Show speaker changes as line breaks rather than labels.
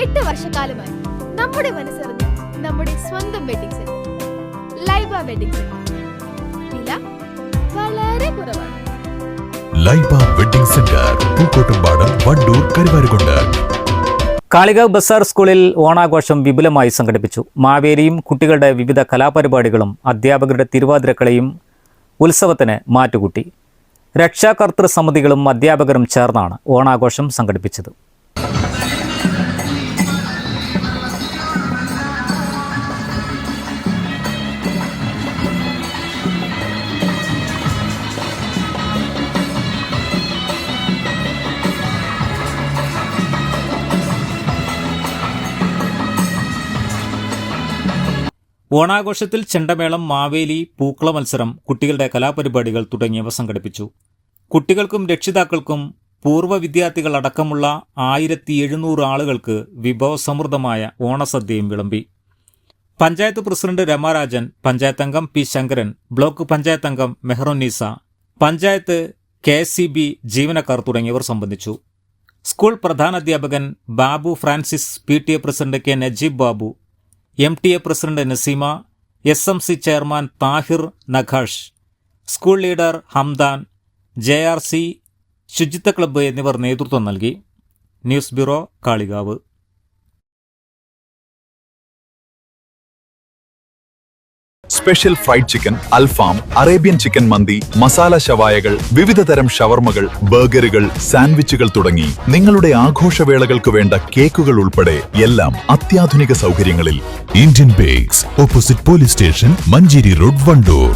8 വർഷക്കാലമായി നമ്മുടെ മനസ്സറിഞ്ഞ് നമ്മുടെ സ്വന്തം wedding center Laiba wedding center. വില വളരെ കുറവാണ്.
Laiba wedding center, Pookkottumpadam, Wandoor, Karuvarakundu.
കാളികാവ് ബസാർ സ്കൂളിൽ ഓണാഘോഷം വിപുലമായി സംഘടിപ്പിച്ചു. മാവേലിയും കുട്ടികളുടെ വിവിധ കലാപരിപാടികളും അധ്യാപകരുടെ തിരുവാതിരക്കളിയും ഉത്സവത്തിന് മാറ്റുകൂട്ടി. രക്ഷാകർതൃ സമിതികളും അധ്യാപകരും ചേർന്നാണ് ഓണാഘോഷം സംഘടിപ്പിച്ചത്. ഓണാഘോഷത്തിൽ ചെണ്ടമേളം, മാവേലി, പൂക്കള മത്സരം, കുട്ടികളുടെ കലാപരിപാടികൾ തുടങ്ങിയവ സംഘടിപ്പിച്ചു. കുട്ടികൾക്കും രക്ഷിതാക്കൾക്കും പൂർവ്വ വിദ്യാർത്ഥികൾ അടക്കമുള്ള 1700 ആളുകൾക്ക് വിഭവസമൃദ്ധമായ ഓണസദ്യയും വിളമ്പി. പഞ്ചായത്ത് പ്രസിഡന്റ് രമാരാജൻ, പഞ്ചായത്ത് അംഗം പി ശങ്കരൻ, ബ്ലോക്ക് പഞ്ചായത്ത് അംഗം മെഹറുന്നീസ, പഞ്ചായത്ത് KSCB ജീവനക്കാർ തുടങ്ങിയവർ സംബന്ധിച്ചു. സ്കൂൾ പ്രധാനാധ്യാപകൻ Babu Francis, PTA president K Najeeb Babu, MTA president Naseema, SMC chairman Tahir Nakhash, school leader Hamdan, JRC, ശുചിത്വ ക്ലബ്ബ് എന്നിവർ നേതൃത്വം നൽകി. News bureau, Kalikavu.
Special fried chicken, അൽഫാം, അറേബ്യൻ ചിക്കൻ മന്തി, മസാല ഷവായകൾ, വിവിധ തരം ഷവർമകൾ, ബർഗറുകൾ, സാൻഡ്വിച്ചുകൾ തുടങ്ങി നിങ്ങളുടെ ആഘോഷവേളകൾക്ക് വേണ്ട കേക്കുകൾ ഉൾപ്പെടെ എല്ലാം അത്യാധുനിക സൗകര്യങ്ങളിൽ. Indian bakes, opposite police station, Manjeri road, Wandoor.